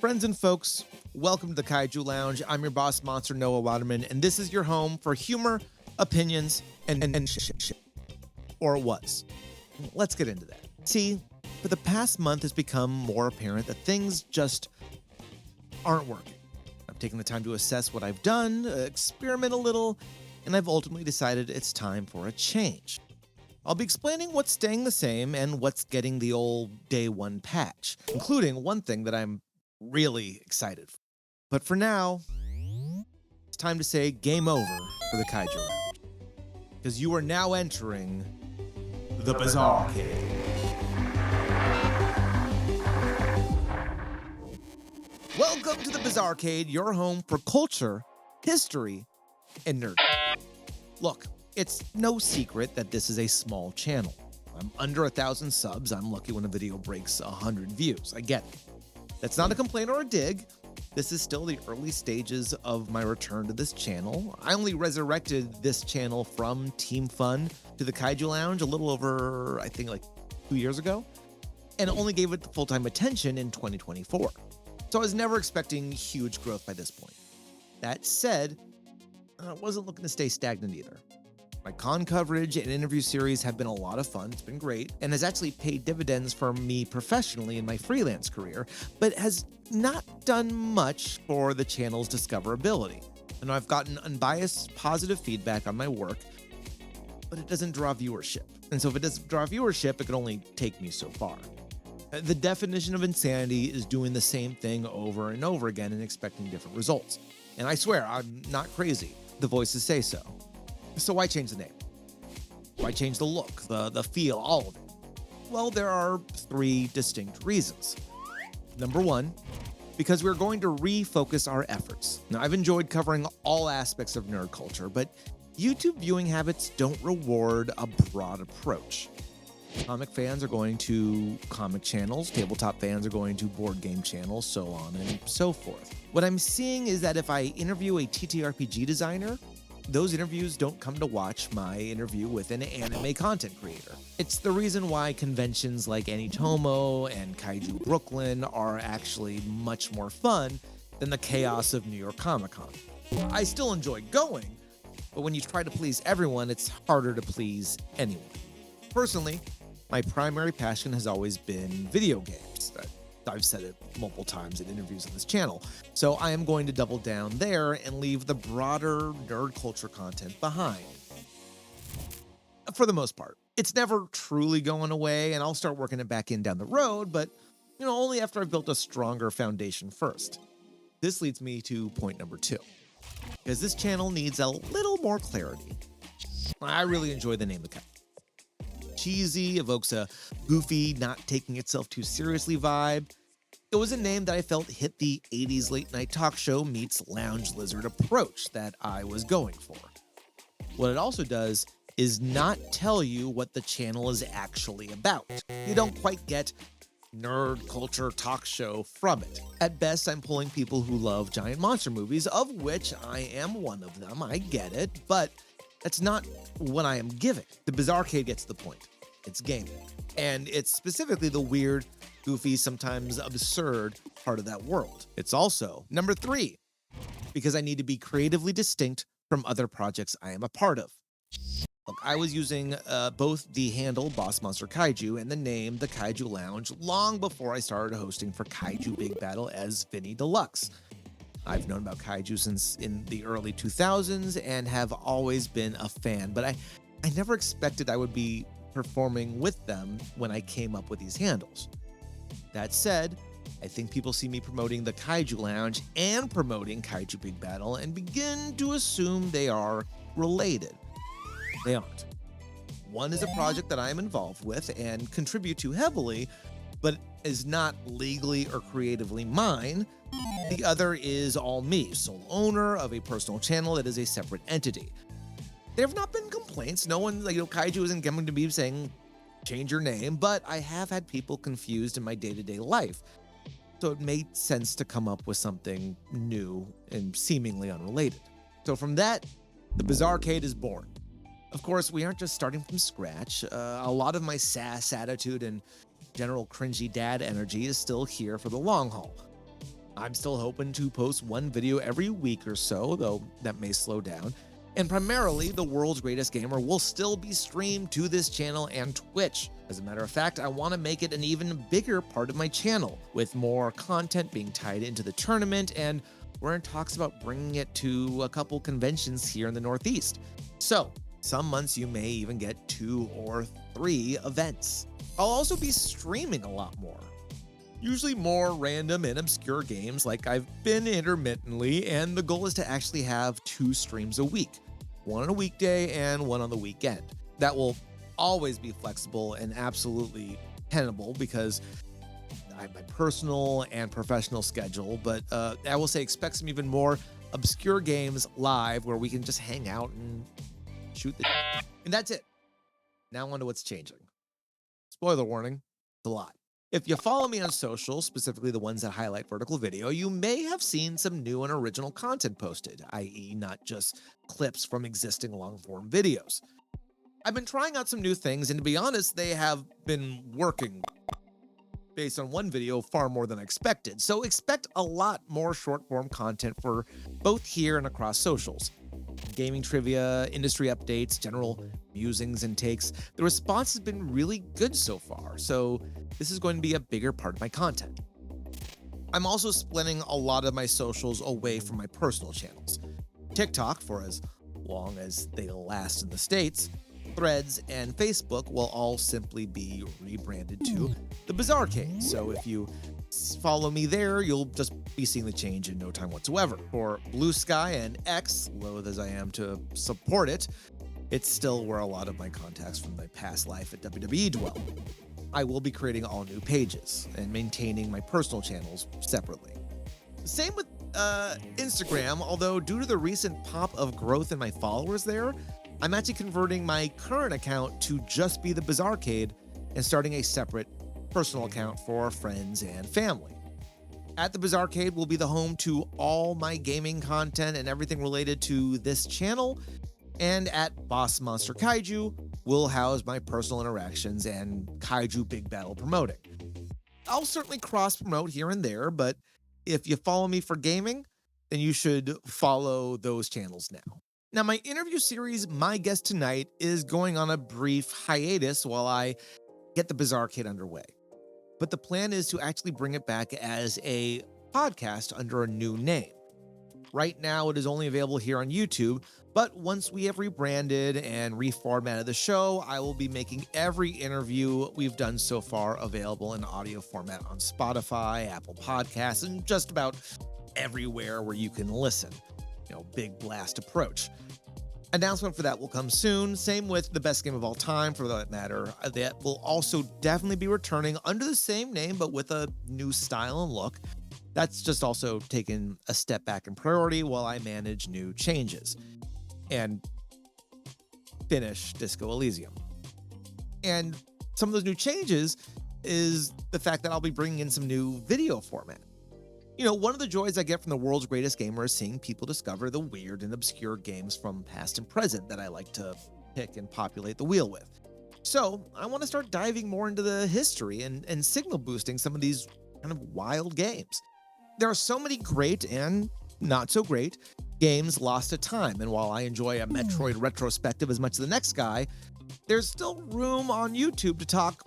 Friends and folks, welcome to the Kaiju Lounge. I'm your boss monster, Noah Waterman, and this is your home for humor, opinions, and shit. Or it was. Let's get into that. See, for the past month, it's become more apparent that things just aren't working. I've taken the time to assess what I've done, experiment a little, and I've ultimately decided it's time for a change. I'll be explaining what's staying the same and what's getting the old day one patch, including one thing that I'm really excited for. But for now, it's time to say game over for the Kaiju Lounge, because you are now entering the Bizarrcade. Welcome to the Bizarrcade, your home for culture, history, and nerd. Look, it's no secret that this is a small channel. I'm under 1,000 subs. I'm lucky when a video breaks 100 views. I get it. That's not a complaint or a dig. This is still the early stages of my return to this channel. I only resurrected this channel from Team Fun to the Kaiju Lounge a little over, I think, like 2 years ago, and only gave it the full-time attention in 2024. So I was never expecting huge growth by this point. That said, I wasn't looking to stay stagnant either. My con coverage and interview series have been a lot of fun. It's been great and has actually paid dividends for me professionally in my freelance career, but has not done much for the channel's discoverability. And I've gotten unbiased, positive feedback on my work, but it doesn't draw viewership. And so if it doesn't draw viewership, it can only take me so far. The definition of insanity is doing the same thing over and over again and expecting different results. And I swear, I'm not crazy. The voices say so. So why change the name? Why change the look, the feel, all of it? Well, there are three distinct reasons. Number one, because we're going to refocus our efforts. Now, I've enjoyed covering all aspects of nerd culture, but YouTube viewing habits don't reward a broad approach. Comic fans are going to comic channels, tabletop fans are going to board game channels, so on and so forth. What I'm seeing is that if I interview a TTRPG designer, those interviews don't come to watch my interview with an anime content creator. It's the reason why conventions like Anitomo and Kaiju Brooklyn are actually much more fun than the chaos of New York Comic Con. I still enjoy going, but when you try to please everyone, it's harder to please anyone. Personally, my primary passion has always been video games. I've said it multiple times in interviews on this channel. So I am going to double down there and leave the broader nerd culture content behind. For the most part. It's never truly going away, and I'll start working it back in down the road, but only after I've built a stronger foundation first. This leads me to point number two, because this channel needs a little more clarity. I really enjoy the name of the channel. Cheesy, evokes a goofy, not taking itself too seriously vibe. It was a name that I felt hit the 80s late night talk show meets lounge lizard approach that I was going for. What it also does is not tell you what the channel is actually about. You don't quite get nerd culture talk show from it. At best, I'm pulling people who love giant monster movies, of which I am one of them, I get it, but that's not what I am giving. The Bizarrcade gets the point. It's gaming. And it's specifically the weird, goofy, sometimes absurd part of that world. It's also number three, because I need to be creatively distinct from other projects I am a part of. Look, I was using both the handle Boss Monster Kaiju and the name The Kaiju Lounge long before I started hosting for Kaiju Big Battle as Vinny Deluxe. I've known about Kaiju since in the early 2000s and have always been a fan, but I never expected I would be performing with them when I came up with these handles. That said, I think people see me promoting the Kaiju Lounge and promoting Kaiju Big Battle and begin to assume they are related. They aren't. One is a project that I am involved with and contribute to heavily, but is not legally or creatively mine. The other is all me, sole owner of a personal channel that is a separate entity. There have not been complaints. No one, Kaiju isn't coming to me saying, change your name, but I have had people confused in my day-to-day life. So it made sense to come up with something new and seemingly unrelated. So from that, the Bizarrcade is born. Of course, we aren't just starting from scratch. A lot of my sass attitude and general cringy dad energy is still here for the long haul. I'm still hoping to post one video every week or so, though that may slow down. And primarily, the world's greatest gamer will still be streamed to this channel and Twitch. As a matter of fact, I want to make it an even bigger part of my channel, with more content being tied into the tournament, and we're in talks about bringing it to a couple conventions here in the Northeast. So, some months you may even get 2 or 3 events. I'll also be streaming a lot more. Usually more random and obscure games like I've been intermittently, and the goal is to actually have 2 streams a week. One on a weekday and one on the weekend. That will always be flexible and absolutely tenable because I have my personal and professional schedule, but I will say expect some even more obscure games live where we can just hang out and shoot the and that's it. Now on to what's changing. Spoiler warning, it's a lot. If you follow me on social, specifically the ones that highlight vertical video, you may have seen some new and original content posted, i.e. not just clips from existing long-form videos. I've been trying out some new things, and to be honest, they have been working based on one video far more than I expected, so expect a lot more short-form content for both here and across socials. Gaming trivia, industry updates, general musings and takes. The response has been really good so far, so this is going to be a bigger part of my content. I'm also splitting a lot of my socials away from my personal channels. TikTok, for as long as they last in the States, Threads, and Facebook will all simply be rebranded to the Bizarrcade, so if you follow me there, you'll just be seeing the change in no time whatsoever. For Blue Sky and X, loath as I am to support it, it's still where a lot of my contacts from my past life at WWE dwell. I will be creating all new pages and maintaining my personal channels separately. Same with Instagram, although due to the recent pop of growth in my followers there, I'm actually converting my current account to just be the Bizarrcade and starting a separate personal account for friends and family. At the Bizarrcade will be the home to all my gaming content and everything related to this channel, and at Boss Monster Kaiju will house my personal interactions and Kaiju Big Battle promoting. I'll certainly cross-promote here and there, but if you follow me for gaming, then you should follow those channels now. Now, my interview series, My Guest Tonight, is going on a brief hiatus while I get the Bizarrcade underway. But the plan is to actually bring it back as a podcast under a new name. Right now, it is only available here on YouTube, but once we have rebranded and reformatted the show, I will be making every interview we've done so far available in audio format on Spotify, Apple Podcasts, and just about everywhere where you can listen. Big blast approach. Announcement for that will come soon. Same with the best game of all time, for that matter. That will also definitely be returning under the same name, but with a new style and look. That's just also taken a step back in priority while I manage new changes and finish Disco Elysium. And some of those new changes is the fact that I'll be bringing in some new video format. One of the joys I get from the world's greatest gamer is seeing people discover the weird and obscure games from past and present that I like to pick and populate the wheel with. So I want to start diving more into the history and signal boosting some of these kind of wild games. There are so many great and not so great games lost to time, and while I enjoy a Metroid retrospective as much as the next guy, there's still room on YouTube to talk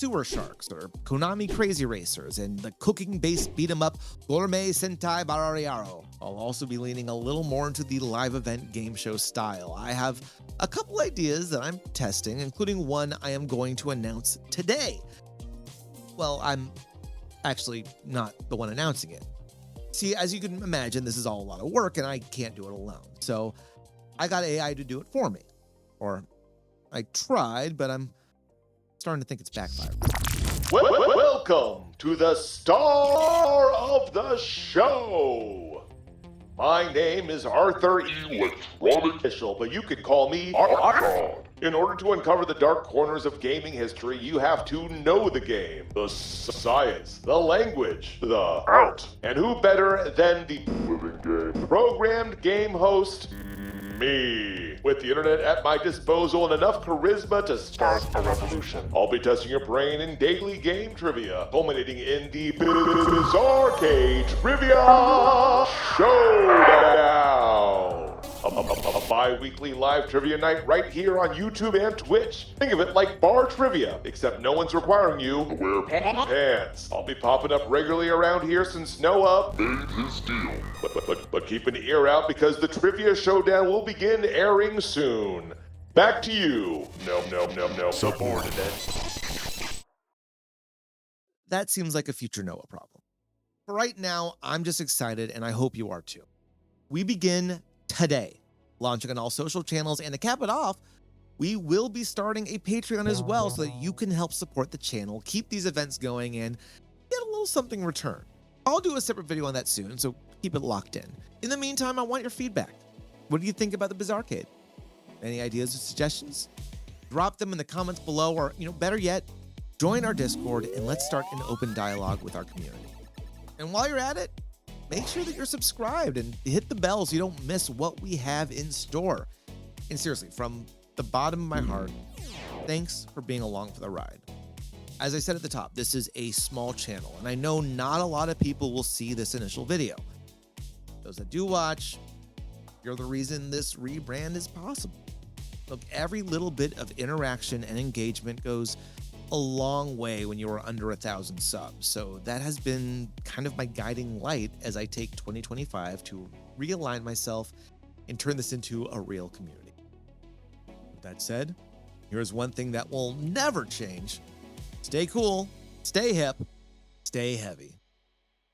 Sewer Sharks or Konami Crazy Racers and the cooking-based beat-em-up Gourmet Sentai Barariaro. I'll also be leaning a little more into the live event game show style. I have a couple ideas that I'm testing, including one I am going to announce today. Well, I'm actually not the one announcing it. See, as you can imagine, this is all a lot of work and I can't do it alone. So I got AI to do it for me. Or I tried, but I'm starting to think it's backfired. Welcome to the star of the show. My name is Arthur E. Fishel, but you could call me Arthur. In order to uncover the dark corners of gaming history, you have to know the game, the science, the language, the art. And who better than the living game programmed game host, me. With the internet at my disposal and enough charisma to start a revolution, I'll be testing your brain in daily game trivia, culminating in the Bizarrcade Trivia Showdown. A bi-weekly live trivia night right here on YouTube and Twitch. Think of it like bar trivia, except no one's requiring you to wear pants. I'll be popping up regularly around here since Noah made his deal. But keep an ear out because the trivia showdown will begin airing soon. Back to you. No. Subordinate. That seems like a future Noah problem. For right now, I'm just excited, and I hope you are too. We begin today, launching on all social channels, and to cap it off, we will be starting a Patreon as well so that you can help support the channel, keep these events going, and get a little something in return. I'll do a separate video on that soon, so keep it locked in. In the meantime, I want your feedback. What do you think about the Bizarrcade? Any ideas or suggestions? Drop them in the comments below, or better yet, join our Discord and let's start an open dialogue with our community. And while you're at it, make sure that you're subscribed and hit the bell so you don't miss what we have in store. And seriously, from the bottom of my heart, thanks for being along for the ride. As I said at the top, this is a small channel, and I know not a lot of people will see this initial video. Those that do watch, you're the reason this rebrand is possible. Look, every little bit of interaction and engagement goes a long way when you are under 1,000 subs. So that has been kind of my guiding light as I take 2025 to realign myself and turn this into a real community. With that said, here's one thing that will never change. Stay cool, stay hip, stay heavy.